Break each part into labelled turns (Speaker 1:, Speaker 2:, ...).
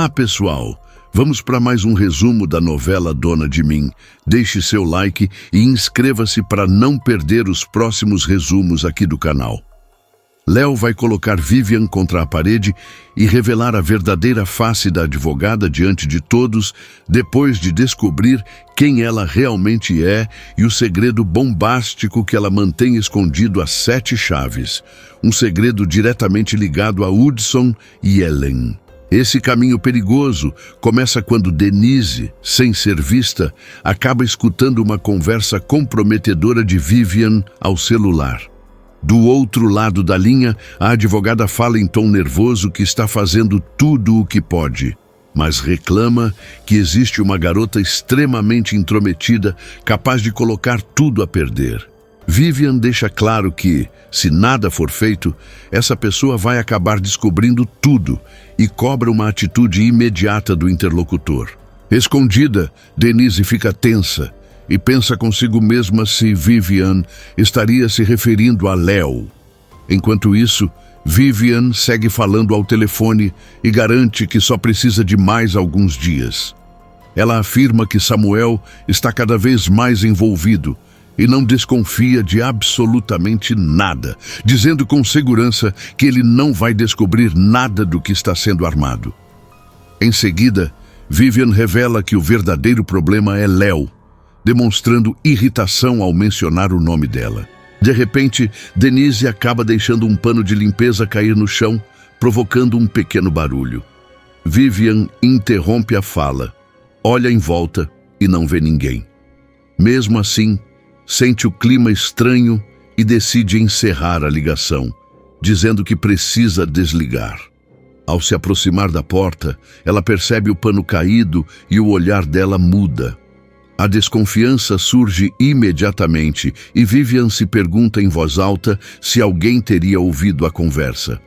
Speaker 1: Olá, pessoal! Vamos para mais um resumo da novela Dona de Mim. Deixe seu like e inscreva-se para não perder os próximos resumos aqui do canal. Léo vai colocar Vivian contra a parede e revelar a verdadeira face da advogada diante de todos, depois de descobrir quem ela realmente é e o segredo bombástico que ela mantém escondido a 7 chaves. Um segredo diretamente ligado a Hudson e Ellen. Esse caminho perigoso começa quando Denise, sem ser vista, acaba escutando uma conversa comprometedora de Vivian ao celular. Do outro lado da linha, a advogada fala em tom nervoso que está fazendo tudo o que pode, mas reclama que existe uma garota extremamente intrometida, capaz de colocar tudo a perder. Vivian deixa claro que, se nada for feito, essa pessoa vai acabar descobrindo tudo e cobra uma atitude imediata do interlocutor. Escondida, Denise fica tensa e pensa consigo mesma se Vivian estaria se referindo a Léo. Enquanto isso, Vivian segue falando ao telefone e garante que só precisa de mais alguns dias. Ela afirma que Samuel está cada vez mais envolvido e não desconfia de absolutamente nada, dizendo com segurança que ele não vai descobrir nada do que está sendo armado. Em seguida, Vivian revela que o verdadeiro problema é Léo, demonstrando irritação ao mencionar o nome dela. De repente, Denise acaba deixando um pano de limpeza cair no chão, provocando um pequeno barulho. Vivian interrompe a fala, olha em volta e não vê ninguém. Mesmo assim, sente o clima estranho e decide encerrar a ligação, dizendo que precisa desligar. Ao se aproximar da porta, ela percebe o pano caído e o olhar dela muda. A desconfiança surge imediatamente e Vivian se pergunta em voz alta se alguém teria ouvido a conversa.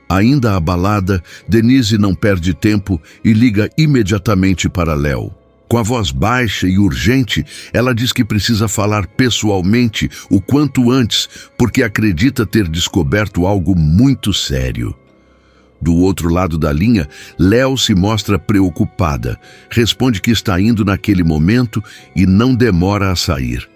Speaker 1: Ainda abalada, Denise não perde tempo e liga imediatamente para Léo. Com a voz baixa e urgente, ela diz que precisa falar pessoalmente o quanto antes, porque acredita ter descoberto algo muito sério. Do outro lado da linha, Léo se mostra preocupada, responde que está indo naquele momento e não demora a sair.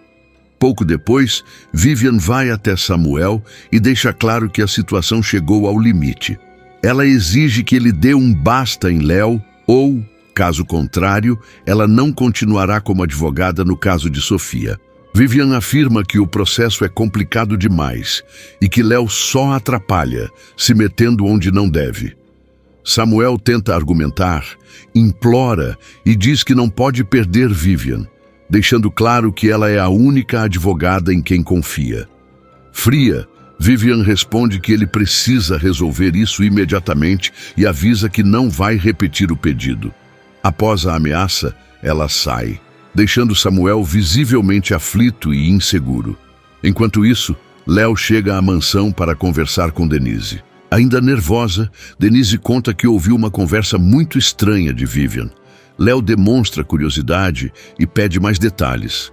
Speaker 1: Pouco depois, Vivian vai até Samuel e deixa claro que a situação chegou ao limite. Ela exige que ele dê um basta em Léo ou, caso contrário, ela não continuará como advogada no caso de Sofia. Vivian afirma que o processo é complicado demais e que Léo só atrapalha, se metendo onde não deve. Samuel tenta argumentar, implora e diz que não pode perder Vivian, deixando claro que ela é a única advogada em quem confia. Fria, Vivian responde que ele precisa resolver isso imediatamente e avisa que não vai repetir o pedido. Após a ameaça, ela sai, deixando Samuel visivelmente aflito e inseguro. Enquanto isso, Léo chega à mansão para conversar com Denise. Ainda nervosa, Denise conta que ouviu uma conversa muito estranha de Vivian. Léo demonstra curiosidade e pede mais detalhes.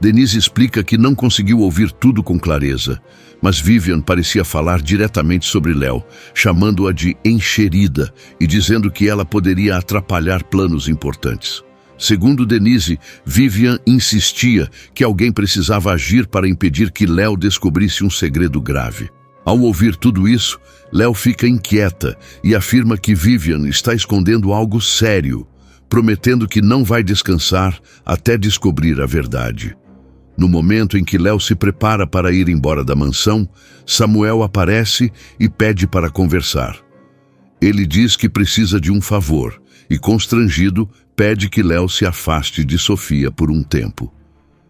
Speaker 1: Denise explica que não conseguiu ouvir tudo com clareza, mas Vivian parecia falar diretamente sobre Léo, chamando-a de enxerida e dizendo que ela poderia atrapalhar planos importantes. Segundo Denise, Vivian insistia que alguém precisava agir para impedir que Léo descobrisse um segredo grave. Ao ouvir tudo isso, Léo fica inquieta e afirma que Vivian está escondendo algo sério, prometendo que não vai descansar até descobrir a verdade. No momento em que Léo se prepara para ir embora da mansão, Samuel aparece e pede para conversar. Ele diz que precisa de um favor e, constrangido, pede que Léo se afaste de Sofia por um tempo.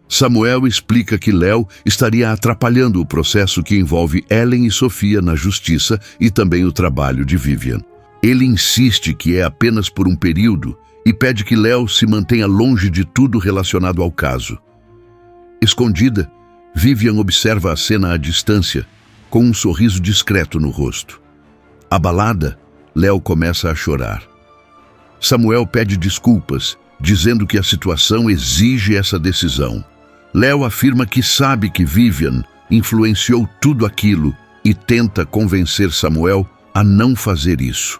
Speaker 1: Samuel explica que Léo estaria atrapalhando o processo que envolve Ellen e Sofia na justiça e também o trabalho de Vivian. Ele insiste que é apenas por um período e pede que Léo se mantenha longe de tudo relacionado ao caso. Escondida, Vivian observa a cena à distância, com um sorriso discreto no rosto. Abalada, Léo começa a chorar. Samuel pede desculpas, dizendo que a situação exige essa decisão. Léo afirma que sabe que Vivian influenciou tudo aquilo e tenta convencer Samuel a não fazer isso.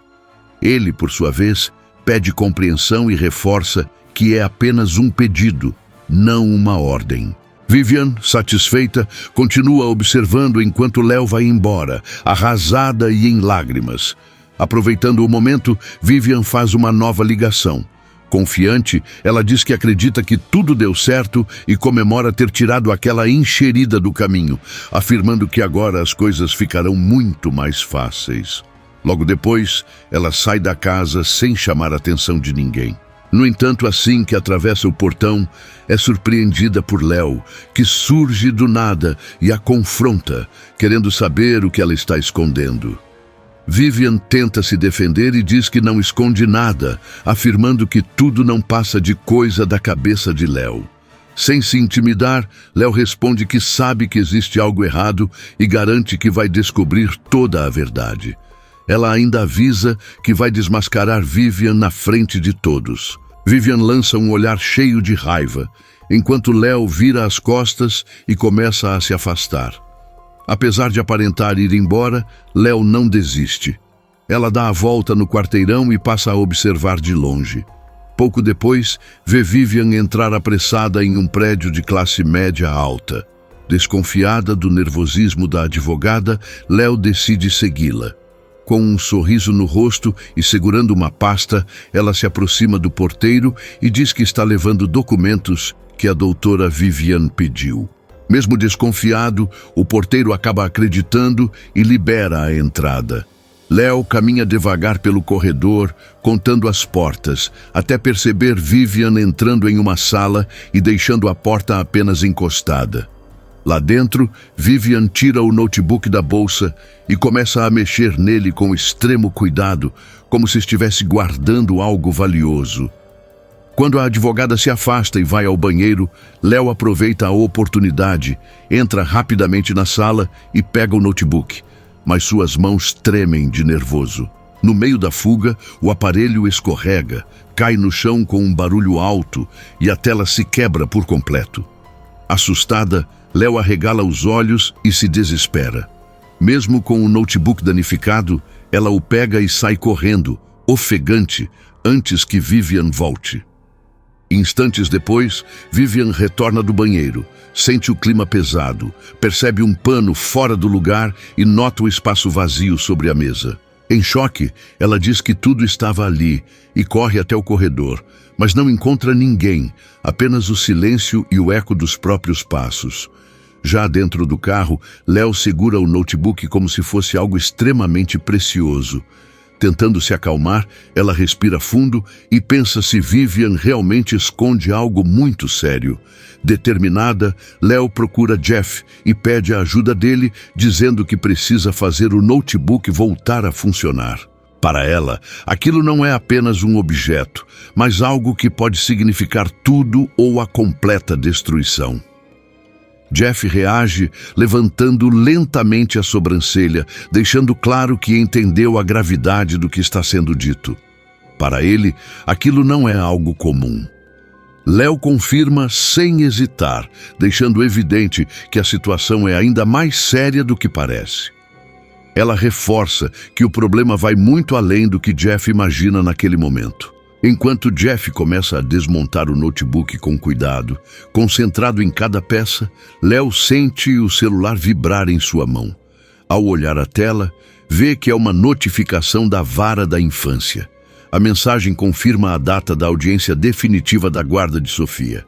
Speaker 1: Ele, por sua vez, pede compreensão e reforça que é apenas um pedido, não uma ordem. Vivian, satisfeita, continua observando enquanto Léo vai embora, arrasada e em lágrimas. Aproveitando o momento, Vivian faz uma nova ligação. Confiante, ela diz que acredita que tudo deu certo e comemora ter tirado aquela enxerida do caminho, afirmando que agora as coisas ficarão muito mais fáceis. Logo depois, ela sai da casa sem chamar a atenção de ninguém. No entanto, assim que atravessa o portão, é surpreendida por Léo, que surge do nada e a confronta, querendo saber o que ela está escondendo. Vivian tenta se defender e diz que não esconde nada, afirmando que tudo não passa de coisa da cabeça de Léo. Sem se intimidar, Léo responde que sabe que existe algo errado e garante que vai descobrir toda a verdade. Ela ainda avisa que vai desmascarar Vivian na frente de todos. Vivian lança um olhar cheio de raiva, enquanto Léo vira as costas e começa a se afastar. Apesar de aparentar ir embora, Léo não desiste. Ela dá a volta no quarteirão e passa a observar de longe. Pouco depois, vê Vivian entrar apressada em um prédio de classe média alta. Desconfiada do nervosismo da advogada, Léo decide segui-la. Com um sorriso no rosto e segurando uma pasta, ela se aproxima do porteiro e diz que está levando documentos que a doutora Vivian pediu. Mesmo desconfiado, o porteiro acaba acreditando e libera a entrada. Léo caminha devagar pelo corredor, contando as portas, até perceber Vivian entrando em uma sala e deixando a porta apenas encostada. Lá dentro, Vivian tira o notebook da bolsa e começa a mexer nele com extremo cuidado, como se estivesse guardando algo valioso. Quando a advogada se afasta e vai ao banheiro, Léo aproveita a oportunidade, entra rapidamente na sala e pega o notebook, mas suas mãos tremem de nervoso. No meio da fuga, o aparelho escorrega, cai no chão com um barulho alto e a tela se quebra por completo. Assustada, Léo arregala os olhos e se desespera. Mesmo com o notebook danificado, ela o pega e sai correndo, ofegante, antes que Vivian volte. Instantes depois, Vivian retorna do banheiro, sente o clima pesado, percebe um pano fora do lugar e nota o espaço vazio sobre a mesa. Em choque, ela diz que tudo estava ali e corre até o corredor, mas não encontra ninguém, apenas o silêncio e o eco dos próprios passos. Já dentro do carro, Léo segura o notebook como se fosse algo extremamente precioso. Tentando se acalmar, ela respira fundo e pensa se Vivian realmente esconde algo muito sério. Determinada, Léo procura Jeff e pede a ajuda dele, dizendo que precisa fazer o notebook voltar a funcionar. Para ela, aquilo não é apenas um objeto, mas algo que pode significar tudo ou a completa destruição. Jeff reage, levantando lentamente a sobrancelha, deixando claro que entendeu a gravidade do que está sendo dito. Para ele, aquilo não é algo comum. Léo confirma sem hesitar, deixando evidente que a situação é ainda mais séria do que parece. Ela reforça que o problema vai muito além do que Jeff imagina naquele momento. Enquanto Jeff começa a desmontar o notebook com cuidado, concentrado em cada peça, Léo sente o celular vibrar em sua mão. Ao olhar a tela, vê que é uma notificação da vara da infância. A mensagem confirma a data da audiência definitiva da guarda de Sofia.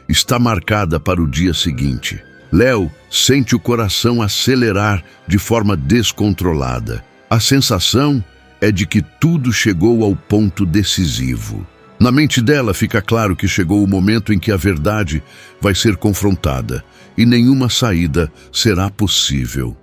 Speaker 1: Está marcada para o dia seguinte. Léo sente o coração acelerar de forma descontrolada. A sensação é de que tudo chegou ao ponto decisivo. Na mente dela fica claro que chegou o momento em que a verdade vai ser confrontada e nenhuma saída será possível.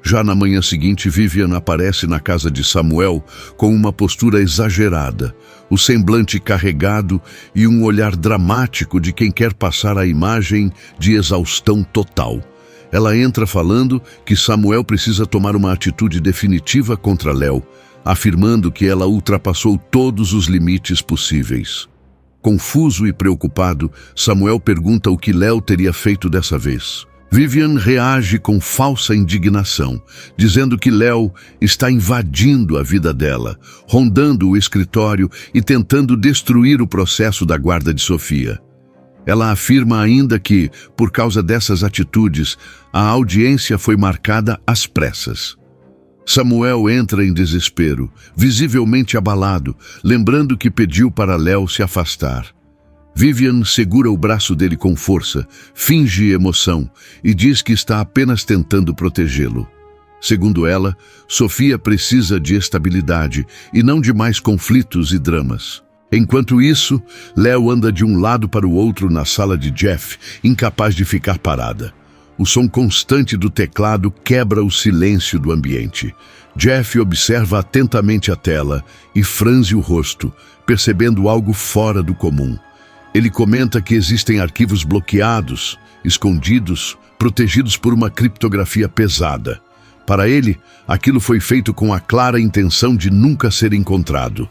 Speaker 1: Já na manhã seguinte, Vivian aparece na casa de Samuel com uma postura exagerada, o semblante carregado e um olhar dramático de quem quer passar a imagem de exaustão total. Ela entra falando que Samuel precisa tomar uma atitude definitiva contra Léo, afirmando que ela ultrapassou todos os limites possíveis. Confuso e preocupado, Samuel pergunta o que Léo teria feito dessa vez. Vivian reage com falsa indignação, dizendo que Léo está invadindo a vida dela, rondando o escritório e tentando destruir o processo da guarda de Sofia. Ela afirma ainda que, por causa dessas atitudes, a audiência foi marcada às pressas. Samuel entra em desespero, visivelmente abalado, lembrando que pediu para Léo se afastar. Vivian segura o braço dele com força, finge emoção e diz que está apenas tentando protegê-lo. Segundo ela, Sofia precisa de estabilidade e não de mais conflitos e dramas. Enquanto isso, Léo anda de um lado para o outro na sala de Jeff, incapaz de ficar parada. O som constante do teclado quebra o silêncio do ambiente. Jeff observa atentamente a tela e franze o rosto, percebendo algo fora do comum. Ele comenta que existem arquivos bloqueados, escondidos, protegidos por uma criptografia pesada. Para ele, aquilo foi feito com a clara intenção de nunca ser encontrado.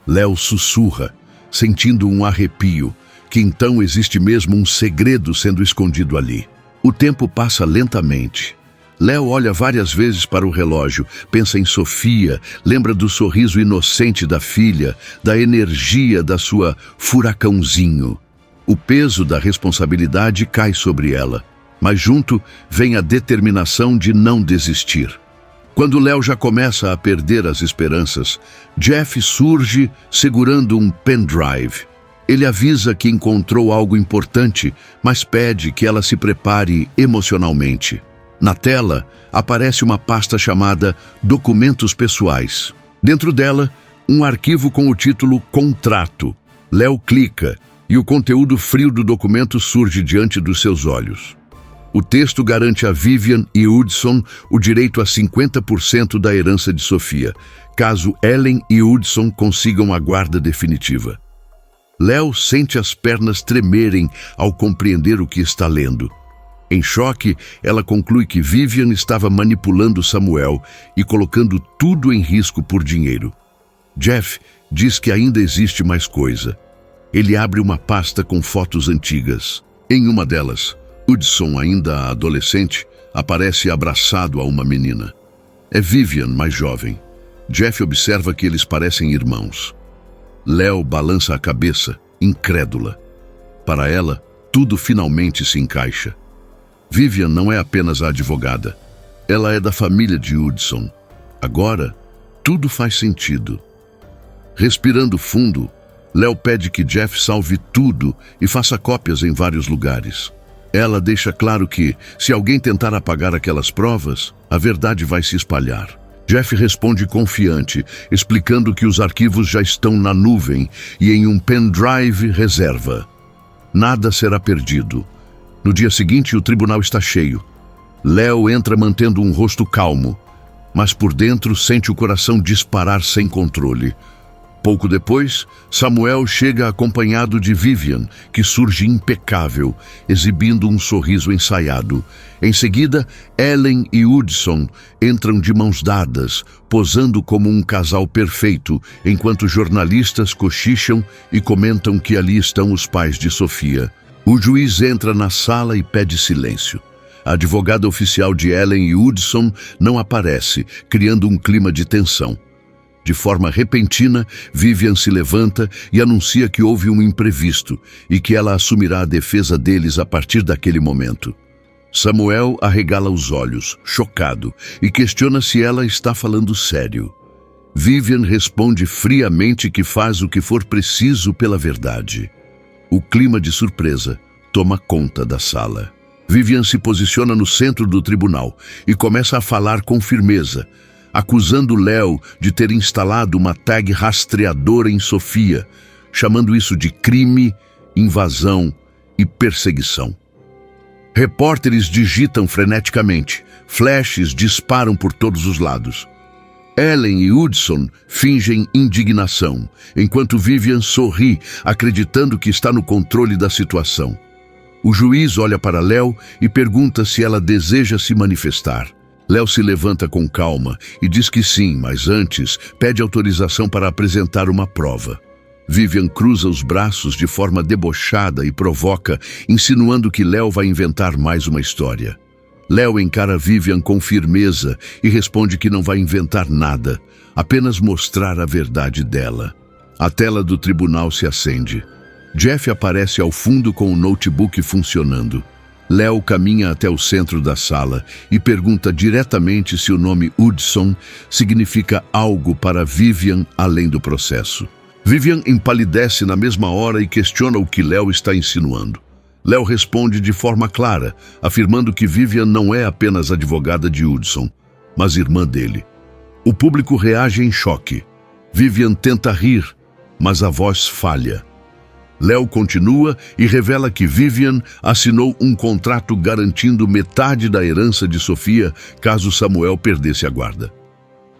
Speaker 1: Léo sussurra, sentindo um arrepio, que então existe mesmo um segredo sendo escondido ali. O tempo passa lentamente. Léo olha várias vezes para o relógio, pensa em Sofia, lembra do sorriso inocente da filha, da energia da sua furacãozinho. O peso da responsabilidade cai sobre ela, mas junto vem a determinação de não desistir. Quando Léo já começa a perder as esperanças, Jeff surge segurando um pendrive. Ele avisa que encontrou algo importante, mas pede que ela se prepare emocionalmente. Na tela, aparece uma pasta chamada Documentos Pessoais. Dentro dela, um arquivo com o título Contrato. Léo clica e o conteúdo frio do documento surge diante dos seus olhos. O texto garante a Vivian e Hudson o direito a 50% da herança de Sofia, caso Ellen e Hudson consigam a guarda definitiva. Léo sente as pernas tremerem ao compreender o que está lendo. Em choque, ela conclui que Vivian estava manipulando Samuel e colocando tudo em risco por dinheiro. Jeff diz que ainda existe mais coisa. Ele abre uma pasta com fotos antigas. Em uma delas, Hudson, ainda adolescente, aparece abraçado a uma menina. É Vivian, mais jovem. Jeff observa que eles parecem irmãos. Léo balança a cabeça, incrédula. Para ela, tudo finalmente se encaixa. Vivian não é apenas a advogada. Ela é da família de Hudson. Agora, tudo faz sentido. Respirando fundo, Léo pede que Jeff salve tudo e faça cópias em vários lugares. Ela deixa claro que, se alguém tentar apagar aquelas provas, a verdade vai se espalhar. Jeff responde confiante, explicando que os arquivos já estão na nuvem e em um pendrive reserva. Nada será perdido. No dia seguinte, o tribunal está cheio. Léo entra mantendo um rosto calmo, mas por dentro sente o coração disparar sem controle. Pouco depois, Samuel chega acompanhado de Vivian, que surge impecável, exibindo um sorriso ensaiado. Em seguida, Ellen e Hudson entram de mãos dadas, posando como um casal perfeito, enquanto jornalistas cochicham e comentam que ali estão os pais de Sofia. O juiz entra na sala e pede silêncio. A advogada oficial de Ellen e Hudson não aparece, criando um clima de tensão. De forma repentina, Vivian se levanta e anuncia que houve um imprevisto e que ela assumirá a defesa deles a partir daquele momento. Samuel arregala os olhos, chocado, e questiona se ela está falando sério. Vivian responde friamente que faz o que for preciso pela verdade. O clima de surpresa toma conta da sala. Vivian se posiciona no centro do tribunal e começa a falar com firmeza, acusando Léo de ter instalado uma tag rastreadora em Sofia, chamando isso de crime, invasão e perseguição. Repórteres digitam freneticamente, flashes disparam por todos os lados. Ellen e Hudson fingem indignação, enquanto Vivian sorri, acreditando que está no controle da situação. O juiz olha para Léo e pergunta se ela deseja se manifestar. Léo se levanta com calma e diz que sim, mas antes pede autorização para apresentar uma prova. Vivian cruza os braços de forma debochada e provoca, insinuando que Léo vai inventar mais uma história. Léo encara Vivian com firmeza e responde que não vai inventar nada, apenas mostrar a verdade dela. A tela do tribunal se acende. Jeff aparece ao fundo com o notebook funcionando. Léo caminha até o centro da sala e pergunta diretamente se o nome Hudson significa algo para Vivian além do processo. Vivian empalidece na mesma hora e questiona o que Léo está insinuando. Léo responde de forma clara, afirmando que Vivian não é apenas advogada de Hudson, mas irmã dele. O público reage em choque. Vivian tenta rir, mas a voz falha. Léo continua e revela que Vivian assinou um contrato garantindo metade da herança de Sofia caso Samuel perdesse a guarda.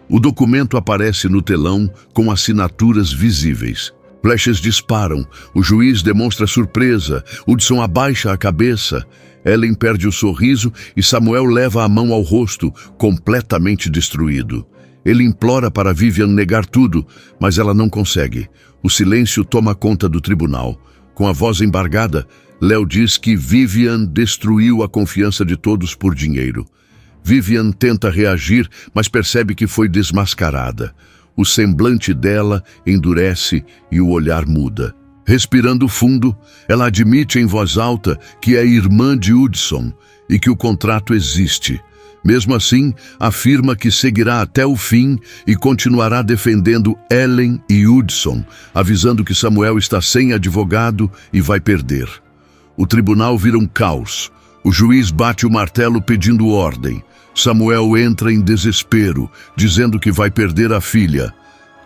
Speaker 1: O documento aparece no telão com assinaturas visíveis. Flechas disparam, o juiz demonstra surpresa, Hudson abaixa a cabeça, Ellen perde o sorriso e Samuel leva a mão ao rosto, completamente destruído. Ele implora para Vivian negar tudo, mas ela não consegue. O silêncio toma conta do tribunal. Com a voz embargada, Léo diz que Vivian destruiu a confiança de todos por dinheiro. Vivian tenta reagir, mas percebe que foi desmascarada. O semblante dela endurece e o olhar muda. Respirando fundo, ela admite em voz alta que é irmã de Hudson e que o contrato existe. Mesmo assim, afirma que seguirá até o fim e continuará defendendo Ellen e Hudson, avisando que Samuel está sem advogado e vai perder. O tribunal vira um caos. O juiz bate o martelo pedindo ordem. Samuel entra em desespero, dizendo que vai perder a filha.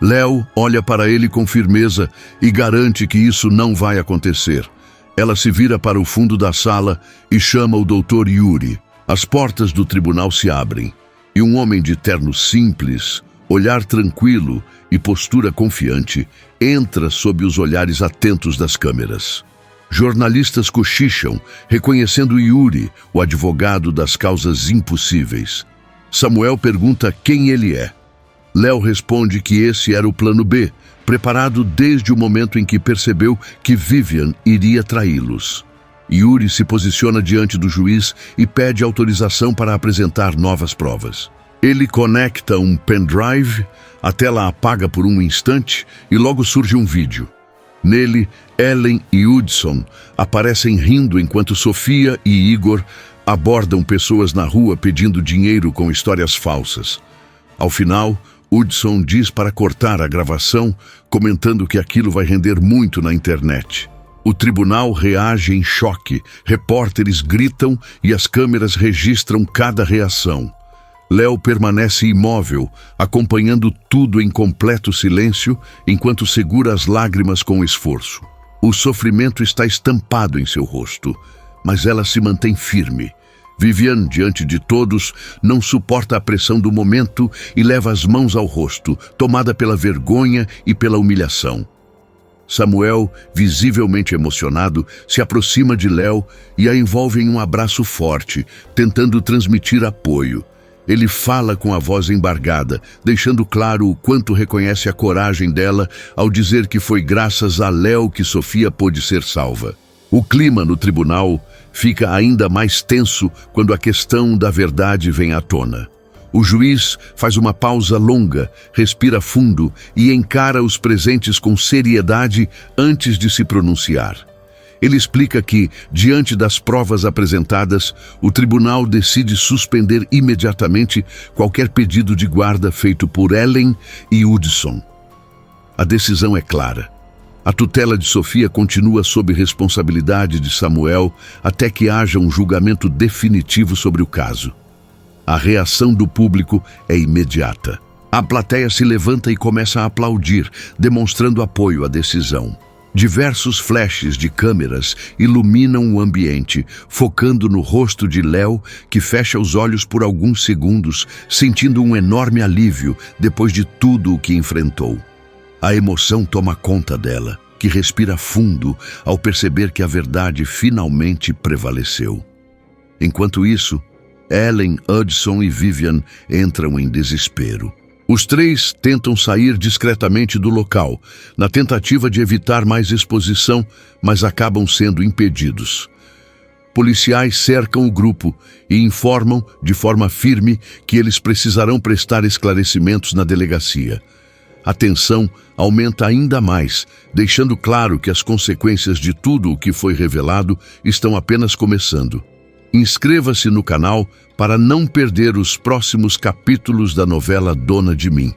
Speaker 1: Léo olha para ele com firmeza e garante que isso não vai acontecer. Ela se vira para o fundo da sala e chama o Dr. Yuri. As portas do tribunal se abrem e um homem de terno simples, olhar tranquilo e postura confiante entra sob os olhares atentos das câmeras. Jornalistas cochicham, reconhecendo Yuri, o advogado das causas impossíveis. Samuel pergunta quem ele é. Léo responde que esse era o plano B, preparado desde o momento em que percebeu que Vivian iria traí-los. Yuri se posiciona diante do juiz e pede autorização para apresentar novas provas. Ele conecta um pendrive, a tela apaga por um instante e logo surge um vídeo. Nele, Ellen e Hudson aparecem rindo enquanto Sofia e Igor abordam pessoas na rua pedindo dinheiro com histórias falsas. Ao final, Hudson diz para cortar a gravação, comentando que aquilo vai render muito na internet. O tribunal reage em choque, repórteres gritam e as câmeras registram cada reação. Léo permanece imóvel, acompanhando tudo em completo silêncio, enquanto segura as lágrimas com esforço. O sofrimento está estampado em seu rosto, mas ela se mantém firme. Vivian, diante de todos, não suporta a pressão do momento e leva as mãos ao rosto, tomada pela vergonha e pela humilhação. Samuel, visivelmente emocionado, se aproxima de Léo e a envolve em um abraço forte, tentando transmitir apoio. Ele fala com a voz embargada, deixando claro o quanto reconhece a coragem dela ao dizer que foi graças a Léo que Sofia pôde ser salva. O clima no tribunal fica ainda mais tenso quando a questão da verdade vem à tona. O juiz faz uma pausa longa, respira fundo e encara os presentes com seriedade antes de se pronunciar. Ele explica que, diante das provas apresentadas, o tribunal decide suspender imediatamente qualquer pedido de guarda feito por Ellen e Hudson. A decisão é clara. A tutela de Sofia continua sob responsabilidade de Samuel até que haja um julgamento definitivo sobre o caso. A reação do público é imediata. A plateia se levanta e começa a aplaudir, demonstrando apoio à decisão. Diversos flashes de câmeras iluminam o ambiente, focando no rosto de Léo, que fecha os olhos por alguns segundos, sentindo um enorme alívio depois de tudo o que enfrentou. A emoção toma conta dela, que respira fundo ao perceber que a verdade finalmente prevaleceu. Enquanto isso, Ellen, Hudson e Vivian entram em desespero. Os três tentam sair discretamente do local, na tentativa de evitar mais exposição, mas acabam sendo impedidos. Policiais cercam o grupo e informam de forma firme que eles precisarão prestar esclarecimentos na delegacia. A tensão aumenta ainda mais, deixando claro que as consequências de tudo o que foi revelado estão apenas começando. Inscreva-se no canal para não perder os próximos capítulos da novela Dona de Mim.